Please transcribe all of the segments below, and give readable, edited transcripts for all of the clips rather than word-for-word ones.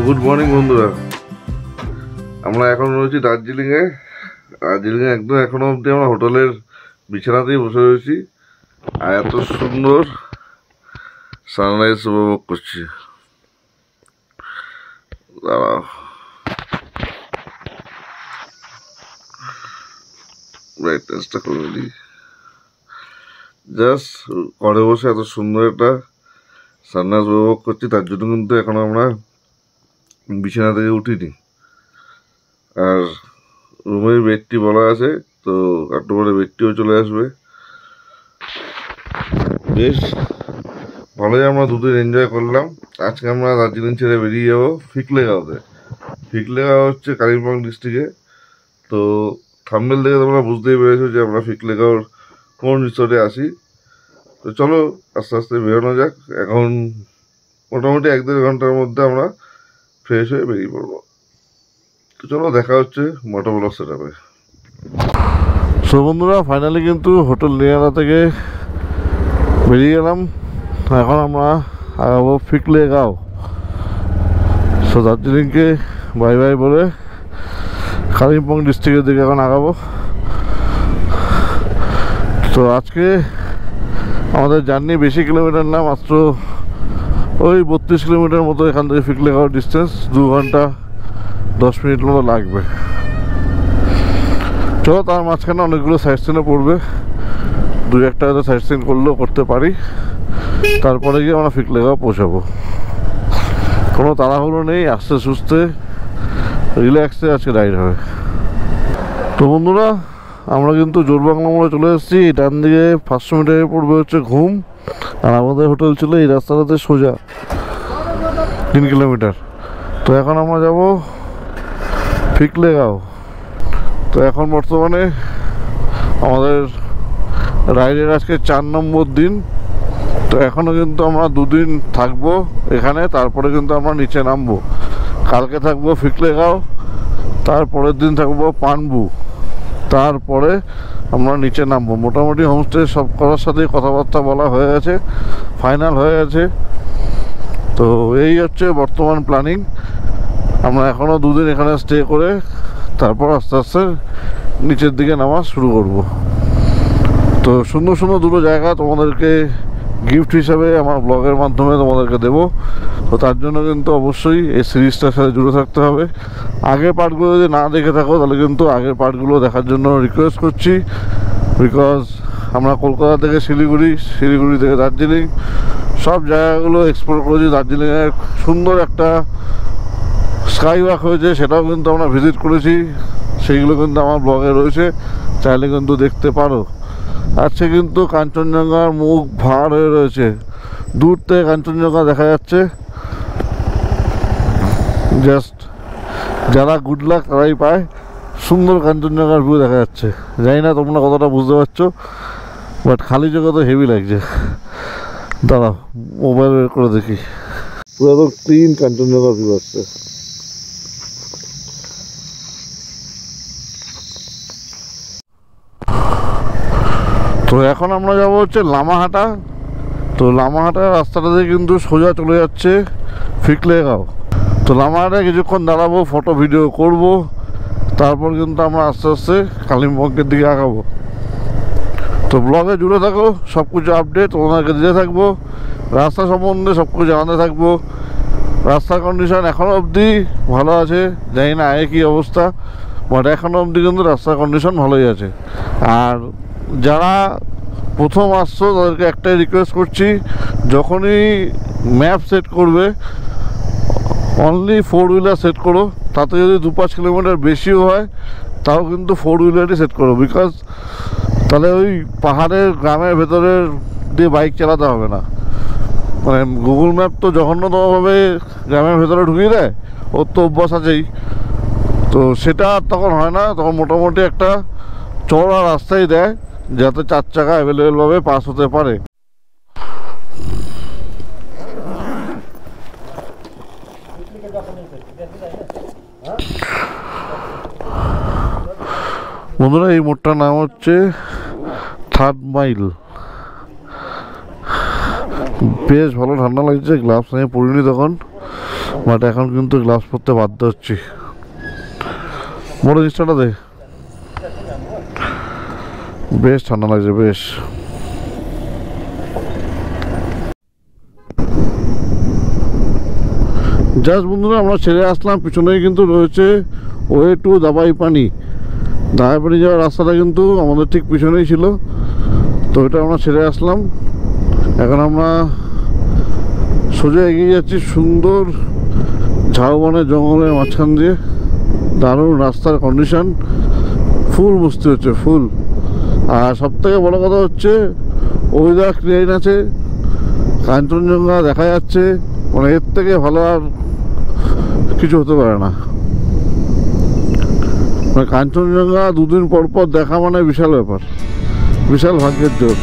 Good morning বন্ধুরা, আমরা এখন রয়েছি দার্জিলিংয়ে। দার্জিলিংয়ে একদম এখনো অবধি আমরা হোটেলের বিছানাতেই বসে রয়েছি আর এত সুন্দর সানরাইজ উপভোগ করছি। দাঁড়াও, ব্রাইটনেসটা করে দিই। জাস্ট ঘরে বসে এত সুন্দর একটা সানরাইজ উপভোগ করছি, তার জন্য কিন্তু এখন আমরা বিছানা থেকে উঠিনি। আর রুমের বেডটি বলা আছে, তো একটু পরে বেডটিও চলে আসবে। বেশ ভালোই আমরা দুদিন এনজয় করলাম। আজকে আমরা দার্জিলিং ছেড়ে বেরিয়ে যাবো ফিকলেগাঁওতে। ফিকলেগাঁও হচ্ছে কালিম্পং ডিস্ট্রিক্টে। তো থাম্বনেল দেখে তোমরা বুঝতেই পেরেছো যে আমরা ফিকলেগাঁওর কোন রিসোর্টে আসি। তো চলো আস্তে আস্তে বেরোনো যাক। এখন মোটামুটি 1-1.5 ঘন্টার মধ্যে আমরা ফ্রেশ হয়ে বেরিয়ে পড়বো। তো চলো দেখা হচ্ছে মোটো ব্লগ সেটআপে। সো বন্ধুরা, ফাইনালি কিন্তু হোটেল নিয়ারা থেকে বেরিয়ে গেলাম। এখন আমরা আগাবো ফিকলেগাঁও। সো দার্জিলিংকে বাই বাই বলে কালিম্পং ডিস্ট্রিক্টের দিকে এখন আগাবো। তো আজকে আমাদের জার্নি বেশি কিলোমিটার না, মাত্র ওই 32 কিলোমিটার মতো এখান থেকে ফিকলেগাঁও ডিস্টেন্স। 2 ঘন্টা 10 মিনিট মতো লাগবে। চলো, তার মাঝখানে অনেকগুলো সাইট সিনও পড়বে, 2-1টা হয়তো সাইট সিন করলেও করতে পারি। তারপরে গিয়ে আমরা ফিকলেগাঁও পৌঁছাবো। কোনো তাড়াহুড়ো নেই, আস্তে সুস্থে রিল্যাক্সে আজকে রাইড হবে। তো বন্ধুরা, আমরা কিন্তু জোরবাংলা মোড়ে চলে এসেছি। ডান দিকে 500 মিটারে পড়বে হচ্ছে ঘুম, আর আমাদের হোটেল ছিল এই রাস্তাটাতে সোজা 3 কিলোমিটার। তো এখন আমরা যাব ফিকলেগাঁও। তো এখন বর্তমানে আমাদের রাইডের আজকে 4 নম্বর দিন। তো এখনও কিন্তু আমরা 2 দিন থাকবো এখানে, তারপরে কিন্তু আমরা নিচে নামবো। কালকে থাকবো ফিকলেগাঁও, তারপরের দিন থাকবো পানবু, তারপরে আমরা নিচে নামবো। মোটামুটি হোমস্টে সব করার সাথেই কথাবার্তা বলা হয়ে গেছে, ফাইনাল হয়ে গেছে। তো এই হচ্ছে বর্তমান প্ল্যানিং। আমরা এখনও 2 দিন এখানে স্টে করে তারপর আস্তে আস্তে নিচের দিকে নামা শুরু করব। তো সুন্দর সুন্দর দুটো জায়গা তোমাদেরকে গিফট হিসাবে আমার ব্লগের মাধ্যমে তোমাদেরকে দেবো। তো তার জন্য কিন্তু অবশ্যই এই সিরিজটার সাথে জুড়ে থাকতে হবে। আগের পার্টগুলো যদি না দেখে থাকো তাহলে কিন্তু আগের পার্টগুলো দেখার জন্য রিকোয়েস্ট করছি। বিকজ আমরা কলকাতা থেকে শিলিগুড়ি, শিলিগুড়ি থেকে দার্জিলিং, সব জায়গাগুলো এক্সপ্লোর করেছি। দার্জিলিংয়ের সুন্দর একটা স্কাই ওয়াক হয়েছে, সেটাও কিন্তু আমরা ভিজিট করেছি। সেইগুলো কিন্তু আমার ব্লগে রয়েছে, চাইলে কিন্তু দেখতে পারো। আজকে কিন্তু কাঞ্চনজঙ্ঘার মুখ ভার হয়ে রয়েছে, দূর থেকে কাঞ্চনজঙ্ঘা দেখা যাচ্ছে। জাস্ট যারা গুড লাক তারাই পায়, সুন্দর কাঞ্চনজঙ্ঘার ভিউ দেখা যাচ্ছে। জানি না তোমরা কতটা বুঝতে পারছো, বাট খালি চোখে তো হেভি লাগছে। দাঁড়াও, মোবাইল বের করে দেখি। পুরো তো ক্লিন কাঞ্চনজঙ্ঘার ভিউ আসছে। তো এখন আমরা যাব হচ্ছে লামাহাটা। তো লামাহাটার রাস্তাটাতে কিন্তু সোজা চলে যাচ্ছে ফিকলেগাঁও। তো লামাহাটায় কিছুক্ষণ দাঁড়াবো, ফটো ভিডিও করব, তারপর কিন্তু আমরা আস্তে আস্তে কালিম্পংয়ের দিকে আগাবো। তো ব্লগে জুড়ে থাকো, সব কিছু আপডেট তোমাদেরকে দিতে থাকবো। রাস্তা সম্বন্ধে সব কিছু জানাতে থাকবো। রাস্তার কন্ডিশন এখনও অবধি ভালো আছে, জানি না আগে কী অবস্থা, বাট এখনও অবধি কিন্তু রাস্তার কন্ডিশন ভালোই আছে। আর যারা প্রথম আসছো তাদেরকে একটাই রিকোয়েস্ট করছি, যখনই ম্যাপ সেট করবে অনলি 4 হুইলার সেট করো। তাতে যদি 2-5 কিলোমিটার বেশিও হয় তাও কিন্তু 4 হুইলারই সেট করো। বিকজ তাহলে ওই পাহাড়ের গ্রামের ভেতরের দিয়ে বাইক চালাতে হবে না। মানে গুগল ম্যাপ তো জঘন্যতমভাবে গ্রামের ভেতরে ঢুকিয়ে দেয়, ওর তো অভ্যাস আছেই। তো সেটা আর তখন হয় না, তখন মোটামুটি একটা চওড়া রাস্তাই দেয় যাতে 4 চাকা অ্যাভেলেবেলভাবে পাস হতে পারে। বন্ধুরা, এই মোড়টার নাম হচ্ছে 3rd মাইল। বেশ ভালো ঠান্ডা লাগছে, গ্লাভস নিয়ে পড়িনি তখন। বাট এখন কিন্তু গ্লাভস পরতে বাধ্য হচ্ছি। বড় জিনিসটা দে, বেশ ঠান্ডা লাগছে বেশ। জাস্ট বন্ধুরা আমরা ছেড়ে আসলাম, পিছনেই কিন্তু রয়েছে ওয়ে টু দাবাই পানি। দাবাই পানি যাওয়ার রাস্তাটা কিন্তু আমাদের ঠিক পিছনেই ছিল, তো এটা আমরা ছেড়ে আসলাম। এখন আমরা সোজা এগিয়ে যাচ্ছি সুন্দর ঝাউবনের জঙ্গলের মাঝখান দিয়ে। দারুণ রাস্তার কন্ডিশন, ফুল বসতে হচ্ছে ফুল। আর সব থেকে বড়ো কথা হচ্ছে ওয়েদার ক্লিয়ার আছে, কাঞ্চনজঙ্ঘা দেখা যাচ্ছে, মানে এর থেকে ভালো আর কিছু হতে পারে না। মানে কাঞ্চনজঙ্ঘা দুদিন পর পর দেখা মানে বিশাল ব্যাপার, বিশাল ভাগ্যের জোর।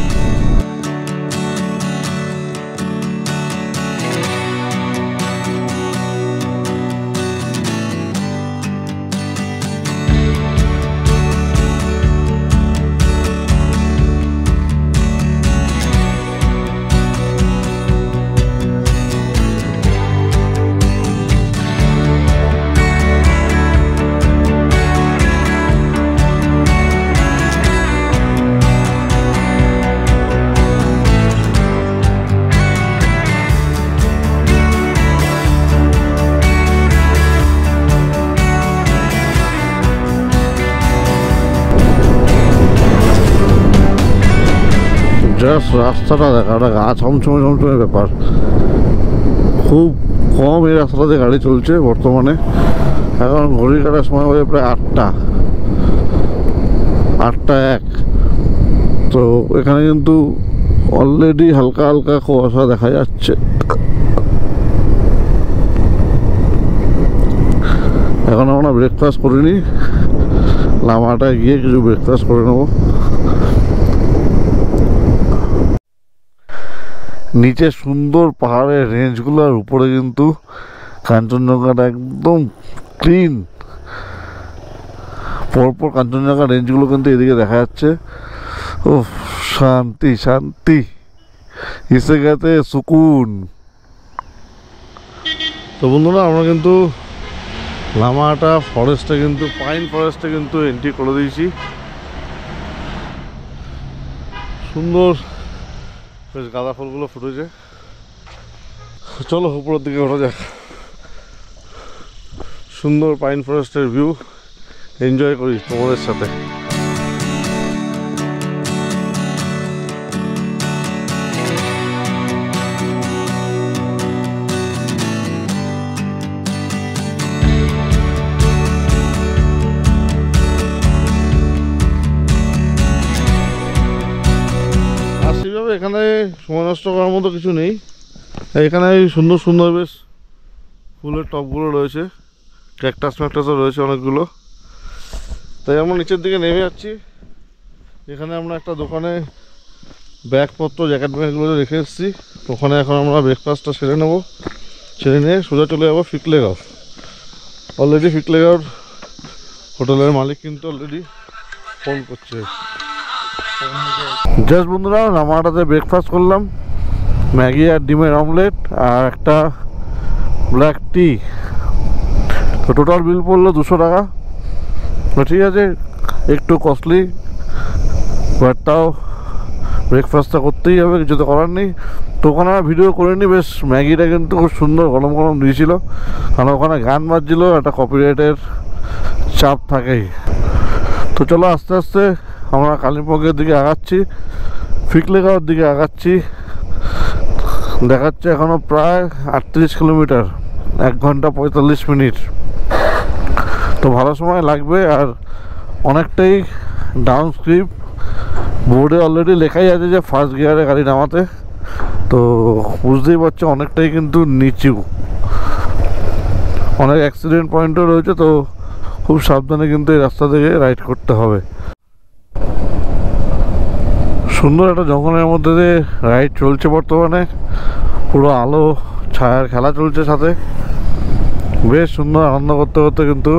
জাস্ট রাস্তাটা দেখা, একটা গা ছমছমে ছমছমে ব্যাপার। খুব কম এই রাস্তাটাতে গাড়ি চলছে বর্তমানে। এখন ঘড়ি কাটার সময় হয়ে প্রায় 8টা 1। তো এখানে কিন্তু অলরেডি হালকা হালকা কুয়াশা দেখা যাচ্ছে। এখন আমরা ব্রেকফাস্ট করিনি, লামাটায় গিয়ে কিছু ব্রেকফাস্ট করে নেবো। নিচে সুন্দর পাহাড়ের রেঞ্জগুলোর উপরে কিন্তু কাঞ্চনজঙ্ঘাটা একদম ক্লিন। পরপর কাঞ্চনজঙ্ঘা রেঞ্জগুলো কিন্তু এদিকে দেখা যাচ্ছে। ও শান্তি শান্তি, এসে গেছে সুকুন। তো বন্ধুরা আমরা কিন্তু লামাটা ফরেস্টে কিন্তু পাইন ফরেস্টে কিন্তু এন্ট্রি করে দিয়েছি। সুন্দর বেশ গাঁদা ফুলগুলো ফুটেছে। চলো উপরের দিকে ওঠা যাক, সুন্দর পাইন ফরেস্টের ভিউ এনজয় করি তোমাদের সাথে। এখানে সময় নষ্ট করার মতো কিছু নেই। এখানে সুন্দর সুন্দর বেশ ফুলের টবগুলো রয়েছে, ক্যাকটাস ম্যাকটাসও রয়েছে অনেকগুলো। তাই আমরা নিচের দিকে নেমে যাচ্ছি। এখানে আমরা একটা দোকানে ব্যাগপত্র জ্যাকেট ব্যাগগুলো রেখে এসেছি। ওখানে এখন আমরা ব্রেকফাস্টটা সেরে নেবো, সেরে নিয়ে সোজা চলে যাবো ফিকলেগাঁও। অলরেডি ফিকলেগাঁওর হোটেলের মালিক কিন্তু অলরেডি ফোন করছে। জাস্ট বন্ধুরা লামাটাতে ব্রেকফাস্ট করলাম, ম্যাগি আর ডিমের অমলেট আর একটা ব্ল্যাক টি। তো টোটাল বিল পড়লো 200 টাকা। তো ঠিক আছে, একটু কস্টলি, বাট তাও ব্রেকফাস্টটা করতেই হবে, কিছু তো করার নেই। তো ওখানে ভিডিও করে নিই। বেশ ম্যাগিটা কিন্তু খুব সুন্দর গরম গরম দিয়েছিল, কারণ ওখানে গান বাজছিল, একটা কপিরাইটের চাপ থাকেই। তো চলো আস্তে আস্তে আমরা কালিম্পংয়ের দিকে আগাচ্ছি, ফিকলেগাঁওর দিকে আগাচ্ছি। দেখাচ্ছে এখনো প্রায় 38 কিলোমিটার, 1 ঘন্টা 45 মিনিট। তো ভালো সময় লাগবে আর অনেকটাই ডাউন স্ক্রিপ। বোর্ডে অলরেডি লেখাই আছে যে ফার্স্ট গিয়ারে গাড়ি নামাতে। তো বুঝতেই পারছো অনেকটাই কিন্তু নিচু, অনেক অ্যাক্সিডেন্ট পয়েন্টও রয়েছে। তো খুব সাবধানে কিন্তু এই রাস্তা থেকে রাইড করতে হবে। সুন্দর একটা জঙ্গলের মধ্যে দিয়ে রাইড চলছে বর্তমানে, পুরো আলো ছায়ার খেলা চলছে সাথে। বেশ সুন্দর আনন্দ করতে করতে কিন্তু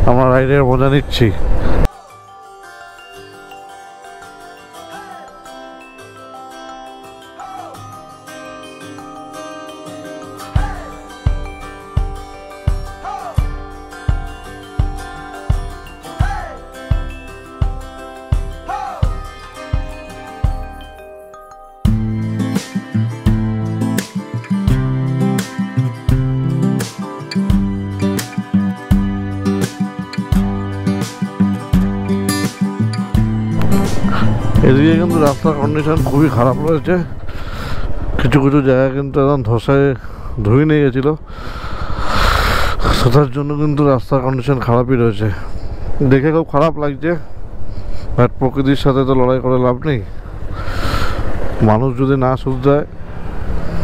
আমরা রাইডের মজা নিচ্ছি। এদিকে কিন্তু রাস্তার কন্ডিশন খুবই খারাপ রয়েছে, কিছু কিছু জায়গা কিন্তু একদম ধসায় ধুয়ে নিয়ে গেছিলো, সেটার জন্য কিন্তু রাস্তার কন্ডিশন খারাপই রয়েছে। দেখে খুব খারাপ লাগছে, বাট প্রকৃতির সাথে তো লড়াই করে লাভ নেই। মানুষ যদি না শুধরায়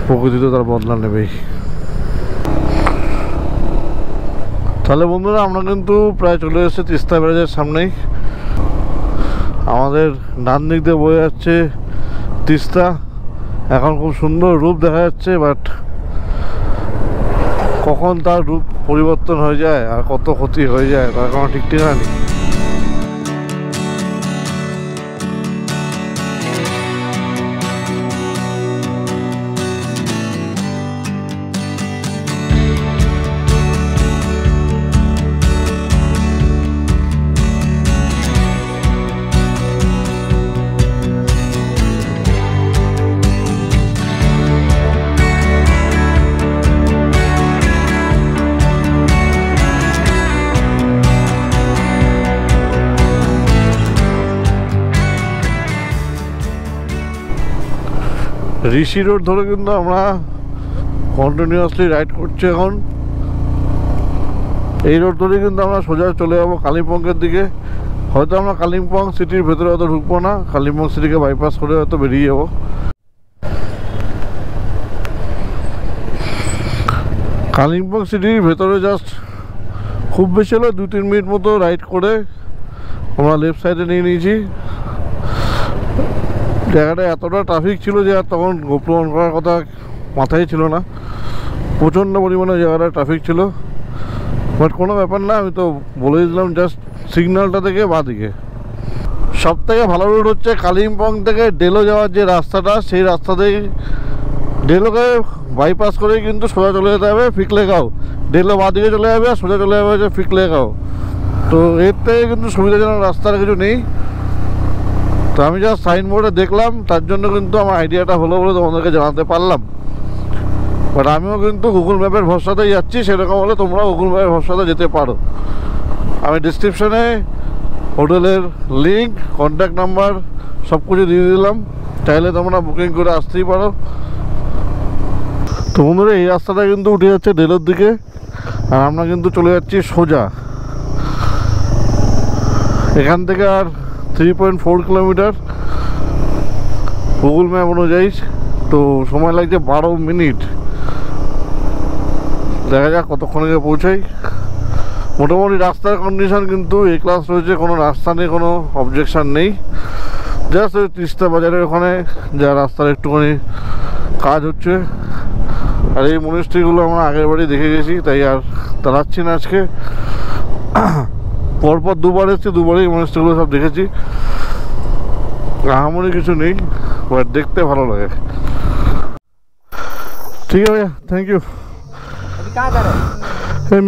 প্রকৃতি তো তার বদলা নেবেই। তাহলে বন্ধুরা আমরা কিন্তু প্রায় চলে এসেছি তিস্তা ব্যারেজের সামনেই। আমাদের ডান দিক দিয়ে বয়ে যাচ্ছে তিস্তা, এখন খুব সুন্দর রূপ দেখা যাচ্ছে, বাট কখন তার রূপ পরিবর্তন হয়ে যায় আর কত ক্ষতি হয়ে যায় তার কোনো ঠিক ঠিকানা নেই। ঋষি রোড ধরে কিন্তু আমরা কন্টিনিউয়াসলি রাইড করছি এখন। এই রোড ধরে কিন্তু আমরা সোজা চলে যাবো কালিম্পংয়ের দিকে। হয়তো আমরা কালিম্পং সিটির ভেতরে হয়তো ঢুকবো না, কালিম্পং সিটিকে বাইপাস করে হয়তো বেরিয়ে যাবো। কালিম্পং সিটির ভেতরে জাস্ট খুব বেশি হলে 2-3 মিনিট মতো রাইড করে আমরা লেফট সাইডে নিয়ে নিয়েছি। জায়গাটা এতটা ট্রাফিক ছিল যে আর তখন গোপ্রো অন করার কথা মাথায় ছিল না, প্রচণ্ড পরিমাণে জায়গাটা ট্রাফিক ছিল। বাট কোনো ব্যাপার না, আমি তো বলে দিলাম জাস্ট সিগন্যালটা থেকে বাঁদিকে। সব থেকে ভালো রুট হচ্ছে কালিম্পং থেকে ডেলো যাওয়ার যে রাস্তাটা, সেই রাস্তাতেই ডেলোকে বাইপাস করেই কিন্তু সোজা চলে যেতে হবে ফিকলেগাঁও। ডেলো বাঁদিকে চলে যাবে আর সোজা চলে যাবে হচ্ছে ফিকলেগাঁও। তো এর থেকে কিন্তু সুবিধাজনক রাস্তার কিছু নেই। তো আমি যা সাইনবোর্ডে দেখলাম তার জন্য কিন্তু আমার আইডিয়াটা হলো বলে তোমাদেরকে জানাতে পারলাম। বাট আমিও কিন্তু গুগল ম্যাপের ভরসাতেই যাচ্ছি, সেরকম হলে তোমরা গুগল ম্যাপের ভরসাতে যেতে পারো। আমি ডিসক্রিপশানে হোটেলের লিঙ্ক, কন্ট্যাক্ট নাম্বার সব কিছু দিয়ে দিলাম, চাইলে তোমরা বুকিং করে আসতেই পারো। তো বন্ধুরা এই রাস্তাটা কিন্তু উঠে যাচ্ছে ডেলোর দিকে, আর আমরা কিন্তু চলে যাচ্ছি সোজা। এখান থেকে আর 3.4 কিলোমিটার গুগল ম্যাপ অনুযায়ী, তো সময় লাগছে 12 মিনিট। দেখা যাক কতক্ষণে গিয়ে পৌঁছাই। মোটামুটি রাস্তার কন্ডিশন কিন্তু এ ক্লাস রয়েছে, কোনো রাস্তা নিয়ে কোনো অবজেকশান নেই। জাস্ট ওই তিস্তা বাজারের ওখানে যা রাস্তার একটুখানি কাজ হচ্ছে। আর এই মনিস্ট্রিগুলো আমরা আগের বাড়ি দেখে গেছি, তাই আর দাঁড়াচ্ছি না আজকে। পরপর দুবার এসেছি, দুবারই মনিস্ট্রিগুলো সব দেখেছি। আহামরি কিছু নেই, বাট দেখতে ভালো লাগে। ঠিক আছে ভাইয়া, থ্যাংক ইউ।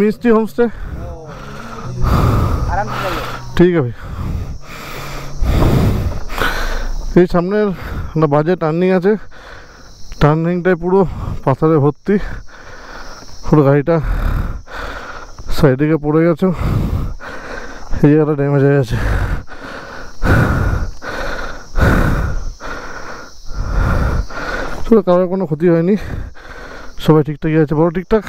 মিষ্টি হোমস্টে, ঠিক আছে। এই সামনের একটা বাজে টার্নিং আছে, টার্নিংটায় পুরো পাথরে ভর্তি, পুরো গাড়িটা সাইডে গিয়ে পড়ে গেছে, এই জায়গাটা ড্যামেজ হয়ে গেছে। কারোর কোনো ক্ষতি হয়নি, সবাই ঠিকঠাকই আছে, বড় ঠিকঠাক।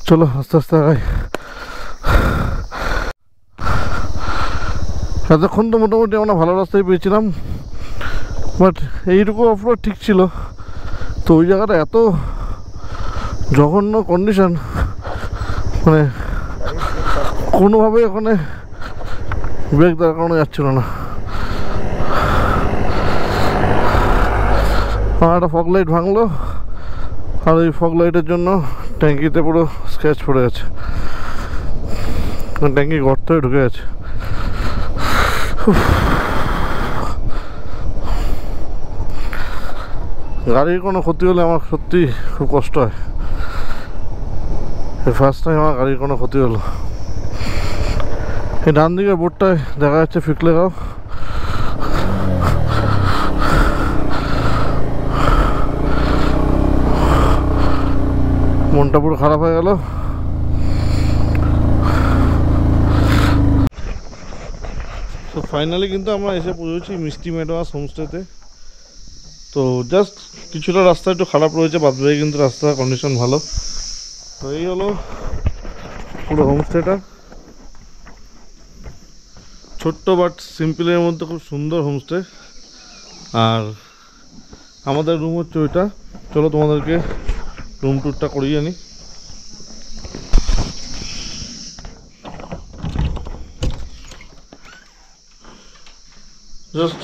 চলো আস্তে আস্তে আগাই। এতক্ষণ তো মোটামুটি আমরা ভালো রাস্তায় পেয়েছিলাম, বাট এইটুকু অফরোড ঠিক ছিল। তো ওই জায়গাটা এত জঘন্য কন্ডিশন, মানে কোনোভাবে ওখানে ব্রেক দেওয়ার কারণে যাচ্ছিল না। আমার একটা ফগ লাইট ভাঙলো, আর ওই ফগ লাইটের জন্য ট্যাঙ্কিতে পুরো স্ক্র্যাচ পড়ে গেছে, ট্যাঙ্কি গর্ত হয়ে ঢুকে গেছে। গাড়ির কোনো ক্ষতি হলে আমার সত্যি খুব কষ্ট হয়। এই ফার্স্ট টাইম আমার গাড়ির কোনো ক্ষতি হলো। এই ডান দিকের বোর্ডটায় দেখা যাচ্ছে ফিকলেগাঁও। মনটা পুরো খারাপ হয়ে গেল। ফাইনালি কিন্তু আমরা এসে পৌঁছেছি মিষ্টি মেডোয়াস হোমস্টেতে। তো জাস্ট কিছুটা রাস্তা একটু খারাপ রয়েছে, বাদ বাকি কিন্তু রাস্তার কন্ডিশন ভালো। তো এই হলো পুরো হোমস্টেটা, ছোট্ট বাট সিম্পলের মধ্যে খুব সুন্দর হোমস্টে। আর আমাদের রুম হচ্ছে ওইটা। চলো তোমাদেরকে রুম ট্যুরটা করিয়ে আনি। জাস্ট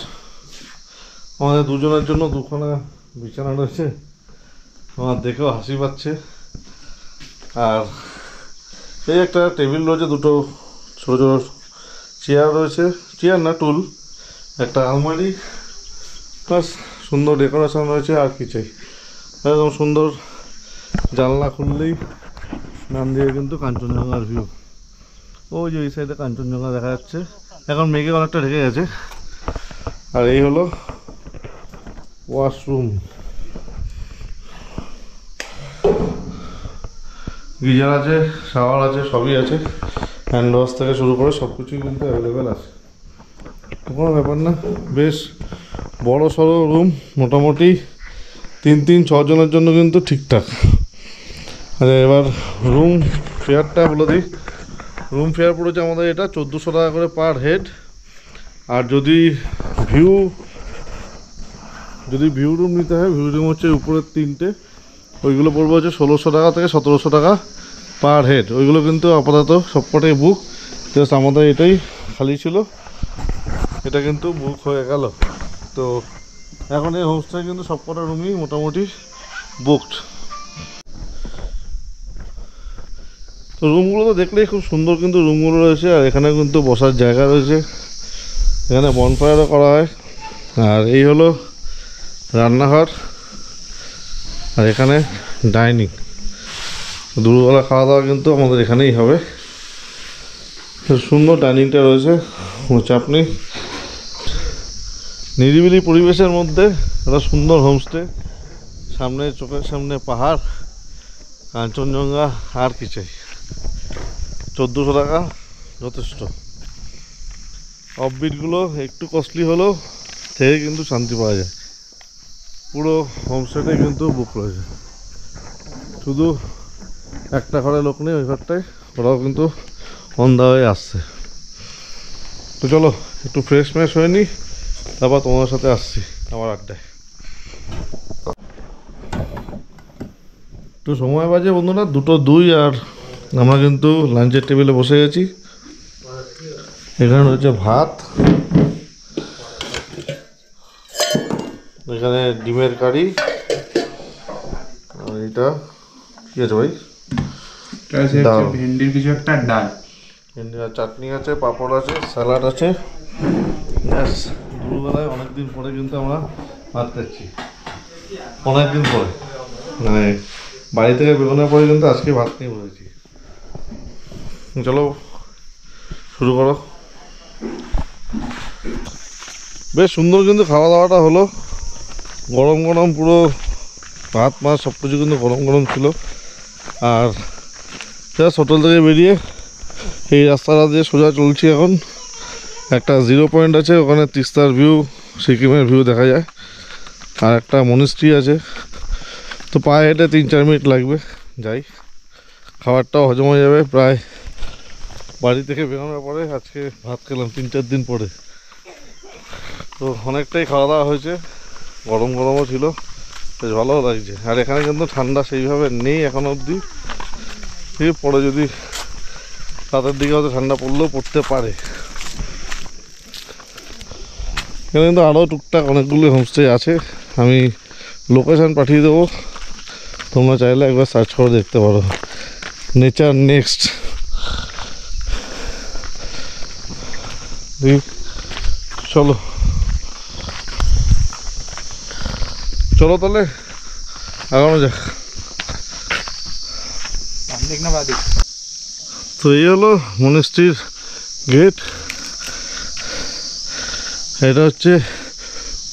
আমাদের দুজনের জন্য দুখানা বিছানা রয়েছে, আমার দেখেও হাসি পাচ্ছে। আর এই একটা টেবিল রয়েছে, দুটো ছোটো ছোটো চেয়ার রয়েছে, চেয়ার না টুল, একটা আলমারি, প্লাস সুন্দর ডেকোরেশন রয়েছে। আর কি চাই, একদম সুন্দর। জানলা খুললেই নাম দিয়ে কিন্তু কাঞ্চনজঙ্ঘার ভিউ। ওই যে এই সাইডে কাঞ্চনজঙ্ঘা দেখা যাচ্ছে, এখন মেঘে অনেকটা ঢেকে গেছে। আর এই হলো ওয়াশরুম, গিজার আছে, শাওয়ার আছে, সবই আছে, হ্যান্ড ওয়াশ থেকে শুরু করে সব কিছুই কিন্তু অ্যাভেলেবেল আছে, কোনো ব্যাপার না। বেশ বড় সড়ো রুম, মোটামুটি 3-6 জনের জন্য কিন্তু ঠিকঠাক। আচ্ছা, এবার রুম ফেয়ারটা বলে দিই। রুম ফেয়ার পড়েছে আমাদের এটা 1400 টাকা করে পার হেড। আর যদি ভিউ রুম নিতে হয়, ভিউ রুম হচ্ছে উপরের 3টে, ওইগুলো পড়বে হচ্ছে 1600 টাকা থেকে 1700 টাকা পার হেড। ওইগুলো কিন্তু আপাতত সবকটাই বুক, জাস্ট আমাদের এটাই খালি ছিল, এটা কিন্তু বুক হয়ে গেল। তো এখন এই হোমস্টে কিন্তু সবকটা রুমই মোটামুটি বুকড। তো রুমগুলো তো দেখলেই খুব সুন্দর কিন্তু রুমগুলো রয়েছে। আর এখানে কিন্তু বসার জায়গা রয়েছে, এখানে বনফায়ারও করা হয়। আর এই হলো রান্নাঘর, আর এখানে ডাইনিং। দুপুরবেলা খাওয়া দাওয়া কিন্তু আমাদের এখানেই হবে। সুন্দর ডাইনিংটা রয়েছে, কোনো চাপ নেই। নিরিবিলি পরিবেশের মধ্যে একটা সুন্দর হোমস্টে, সামনে চোখের সামনে পাহাড়, কাঞ্চনজঙ্ঘা, আর কি চাই। 1400 টাকা যথেষ্ট। অফবিটগুলো একটু কস্টলি হলেও থেকে কিন্তু শান্তি পাওয়া যায়। পুরো হোমস্টেটাই কিন্তু বুক রয়েছে, শুধু একটা ঘরে লোক নেই ওই ঘরটায়, ওরাও কিন্তু অন্ধা হয়ে আসছে। তো চলো একটু ফ্রেশ হয়ে নিই, তারপর তোমাদের সাথে আসছি আমার আড্ডায়। একটু সময় বাজে বন্ধুরা 2:02, আর আমরা কিন্তু লাঞ্চের টেবিলে বসে গেছি। এখানে রয়েছে ভাত, এখানে ডিমের কারি, আর এটা কি আছে ভাই, ভেন্ডির কিছু একটা ডাল, চাটনি আছে, পাঁপড় আছে, স্যালাড আছে। ব্যাস, দুপুরবেলায় অনেকদিন পরে কিন্তু আমরা ভাত খাচ্ছি, অনেকদিন পরে, মানে বাড়ি থেকে বেরোনোর পরে কিন্তু আজকে ভাত নিয়ে বসেছি। চলো শুরু করো। বেশ সুন্দর কিন্তু খাওয়া দাওয়াটা হলো, গরম গরম পুরো ভাত মাছ সব কিছু কিন্তু গরম গরম ছিল। আর জাস্ট হোটেল থেকে বেরিয়ে এই রাস্তাটা দিয়ে সোজা চলছি এখন। একটা 0 পয়েন্ট আছে, ওখানে তিস্তার ভিউ, সিকিমের ভিউ দেখা যায়। আর একটা মনিস্ট্রি আছে, তো পায়ে হেঁটে 3-4 মিনিট লাগবে। যাই, খাবারটাও হজম হয়ে যাবে। প্রায় বাড়ি থেকে বেরোনোর পরে আজকে ভাত খেলাম 3-4 দিন পরে, তো অনেকটাই খাওয়া দাওয়া হয়েছে, গরম গরমও ছিল, বেশ ভালোও লাগছে। আর এখানে কিন্তু ঠান্ডা সেইভাবে নেই এখন অবধি, ঠিক পরে যদি রাতের দিকে হয়তো ঠান্ডা পড়লেও পড়তে পারে। এখানে কিন্তু আরও টুকটাক অনেকগুলো হোমস্টে আছে, আমি লোকেশান পাঠিয়ে দেবো, তোমরা চাইলে একবার সার্চ করে দেখতে পারো। নেচার নেক্সট, চলো চলো তাহলে আগানো যাক। তো এই হলো মনিস্ট্রির গেট, এটা হচ্ছে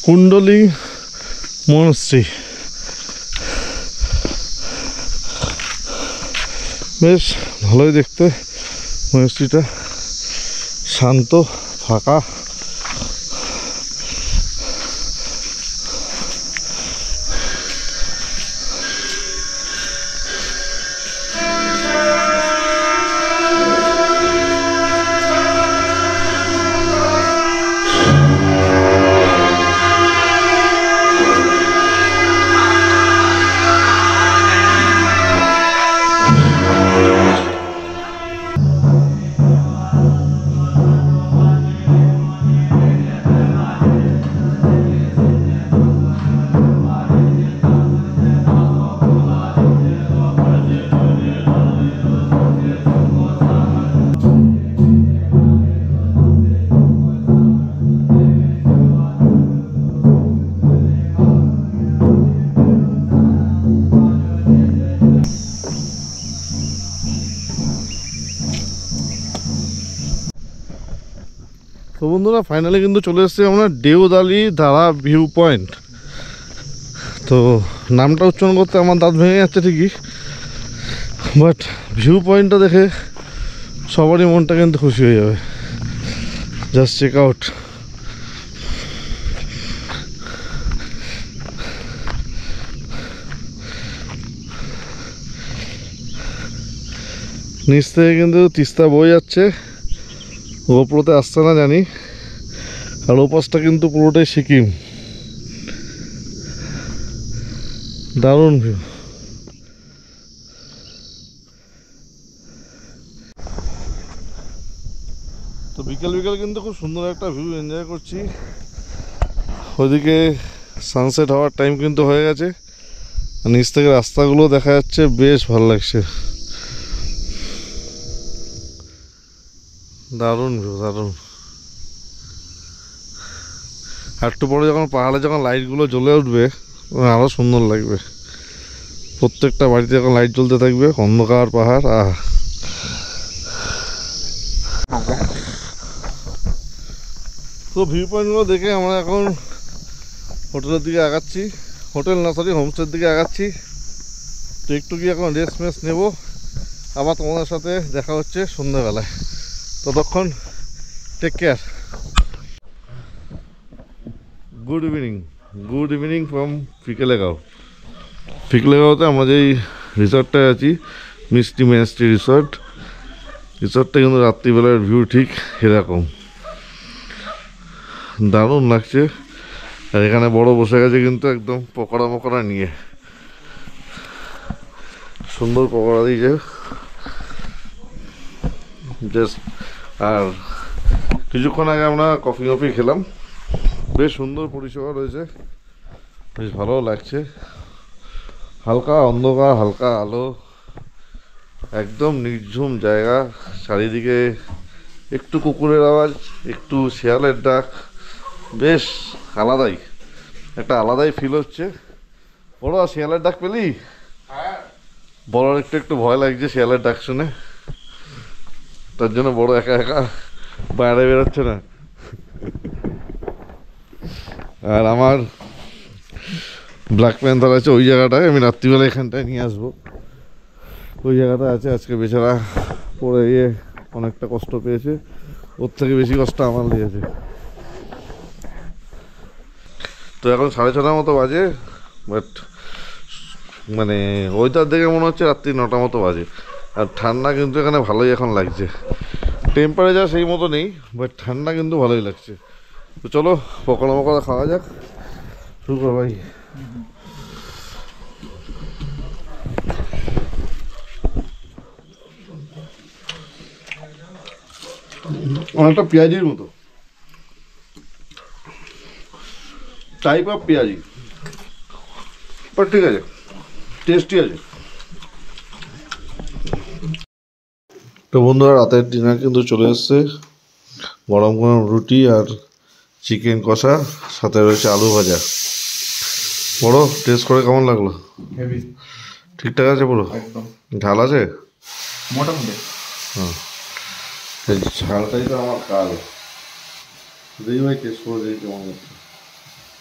কুণ্ডলিং মনিস্ট্রি। বেশ ভালোই দেখতে মনিস্ট্রিটা, শান্ত ফাঁকা তো বন্ধুরা ফাইনালি কিন্তু চলে এসেছি আমরা দেওদালি ধারা ভিউ পয়েন্ট। তো নামটা উচ্চারণ করতে আমার দাঁত ভেঙে যাচ্ছে ঠিকই, বাট ভিউ পয়েন্টটা দেখে সবারই মনটা কিন্তু খুশি হয়ে যাবে। Just check out. নিচ থেকে কিন্তু তিস্তা বয়ে যাচ্ছে, গোপ্রোতে আসছে না জানি। আর ওপাশটা কিন্তু পুরোটাই সিকিম। দারুণ ভিউ। তো বিকেল বিকেল কিন্তু খুব সুন্দর একটা ভিউ এনজয় করছি। ওইদিকে সানসেট হওয়ার টাইম কিন্তু হয়ে গেছে, নিচ থেকে রাস্তাগুলো দেখা যাচ্ছে, বেশ ভালো লাগছে। দারুণ ভিউ, দারুণ। একটু পরে যখন পাহাড়ে যখন লাইটগুলো জ্বলে উঠবে আরও সুন্দর লাগবে। প্রত্যেকটা বাড়িতে যখন লাইট জ্বলতে থাকবে, অন্ধকার পাহাড়। তো ভিউ পয়েন্টগুলো দেখে আমরা এখন হোটেলের দিকে আগাচ্ছি। হোটেল না, সরি, হোমস্টের দিকে আগাচ্ছি। তো একটু গিয়ে এখন রেস্ট মেস্ট নেবো, আবার তোমাদের সাথে দেখা হচ্ছে সন্ধ্যাবেলায়। ততক্ষণ take care. Good evening from Fikalegaon. ফিকেলেগাঁওতে আমরা যেই রিসর্টটায় আছি, মিষ্টি মেস্টি রিসর্টটা কিন্তু রাত্রিবেলার ভিউ ঠিক এরকম, দারুণ লাগছে। আর এখানে বড় বসে গেছে কিন্তু একদম পকোড়া নিয়ে, সুন্দর পকোড়া দিয়েছে জাস্ট। আর কিছুক্ষণ আগে আমরা কফি খেলাম, বেশ সুন্দর পরিষেবা রয়েছে, বেশ ভালো লাগছে। হালকা অন্ধকার, হালকা আলো, একদম নির্ঝুম জায়গা। চারিদিকে একটু কুকুরের আওয়াজ, একটু শেয়ালের ডাক, বেশ আলাদাই ফিল হচ্ছে। বড় শিয়ালের ডাক পেলি? বড় একটু ভয় লাগছে শিয়ালের ডাক শুনে, তার জন্য বড় একা একা বাইরে বেরোচ্ছে না। আর আমার ব্ল্যাক প্যান্থার আছে ওই জায়গাটায়, আমি রাত্রিবেলা এখানটায় নিয়ে আসবো। ওই জায়গাটা আছে, আজকে বেচারা পড়ে গিয়ে অনেকটা কষ্ট পেয়েছে, ওর থেকে বেশি কষ্ট আমার লেগেছে। তো এখন 6:30 মতো বাজে, বাট মানে ওয়েদার দেখে মনে হচ্ছে রাত্রি 9টা মতো বাজে। আর ঠান্ডা কিন্তু এখানে ভালোই এখন লাগছে, টেম্পারেচার সেই মতো নেই, বাট ঠান্ডা কিন্তু ভালোই লাগছে। তো চলো পকোড়া খাওয়া যাক, শুরু করো ভাই। অনেকটা পেঁয়াজির মতো, টাইপ অফ পেঁয়াজি, বাট ঠিক আছে, টেস্টি আছে। তো বন্ধুরা রাতের ডিনার কিন্তু চলে এসছে, গরম গরম রুটি আর চিকেন কষা, সাথে রয়েছে আলু ভাজা। বড় টেস্ট করে কেমন লাগলো? হেভি, ঠিকঠাক আছে পুরো, একদম। ঝাল আছে মোটামুটি? হ্যাঁ, ঝালটাই তো আমার কাল। দেখি ভাই টেস্ট করে দেখি কেমন লাগছে।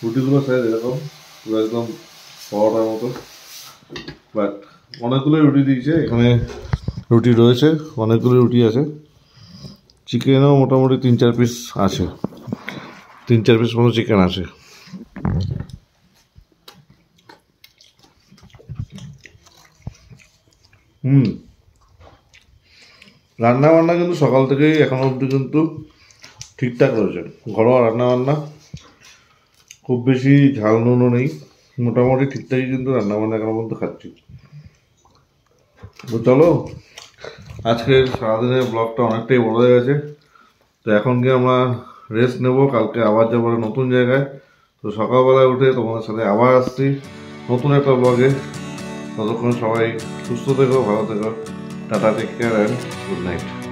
রুটিগুলো সাইজ এরকম পুরো একদম পরোটার মতো, বাট অনেকগুলো রুটি দিয়েছে এখানে। রুটি রয়েছে, অনেকগুলো রুটি আছে। চিকেনও মোটামুটি 3-4 পিস আছে, 3-4 পিস মতো চিকেন আছে। রান্না বান্না কিন্তু সকাল থেকেই এখনো অবধি কিন্তু ঠিকঠাক রয়েছে, ঘরোয়া রান্না বান্না, খুব বেশি ঝাল নুনও নেই, মোটামুটি ঠিকঠাকই কিন্তু রান্না বান্না এখনো পর্যন্ত খাচ্ছি। তো চলো, আজকে সারাদিনের ব্লগটা অনেকটাই বড় হয়ে গেছে। তো এখন গিয়ে আমরা রেস্ট নেব, কালকে আবার যাবো নতুন জায়গায়। তো সকালবেলায় উঠে তোমাদের সাথে আবার আসছি নতুন একটা ব্লগে। ততক্ষণ সবাই সুস্থ থেকো, ভালো থেকো, tata, take care and good night.